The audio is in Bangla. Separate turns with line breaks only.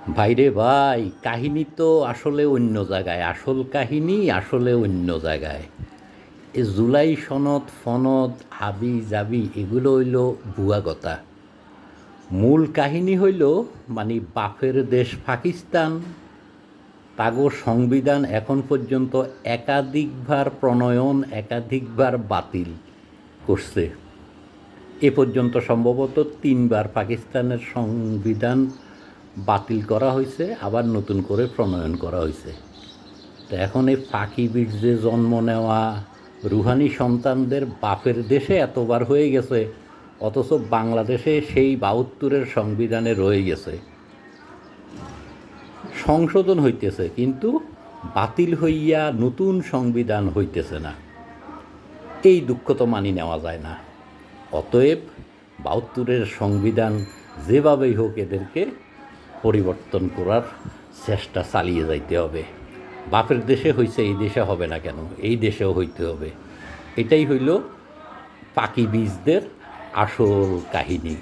ভাইরে ভাই, কাহিনী তো আসলে অন্য জায়গায়, আসল কাহিনী আসলে অন্য জায়গায়। এ জুলাই সনদ ফনদ হাবি জাবি এগুলো হইল ভুয়া কথা। মূল কাহিনী হইল মানে বাপের দেশ পাকিস্তান, তাগো সংবিধান এখন পর্যন্ত একাধিকবার প্রণয়ন একাধিকবার বাতিল করছে। এ পর্যন্ত সম্ভবত 3বার পাকিস্তানের সংবিধান বাতিল করা হয়েছে, আবার নতুন করে প্রণয়ন করা হয়েছে। তো এখন এই ফাঁকি বীর্যে জন্ম নেওয়া রুহানি সন্তানদের বাপের দেশে এতবার হয়ে গেছে, অথচ বাংলাদেশে সেই 72-এর সংবিধানে রয়ে গেছে। সংশোধন হইতেছে কিন্তু বাতিল হইয়া নতুন সংবিধান হইতেছে না। এই দুঃখ তো মানি নেওয়া যায় না। অতএব 72-এর সংবিধান যেভাবেই হোক এদেরকে পরিবর্তন করার চেষ্টা চালিয়ে যাইতে হবে। বাপের দেশে হইছে, এই দেশে হবে না কেন? এই দেশেও হইতে হবে। এটাই হইল পাকি বীজদের আসল কাহিনী।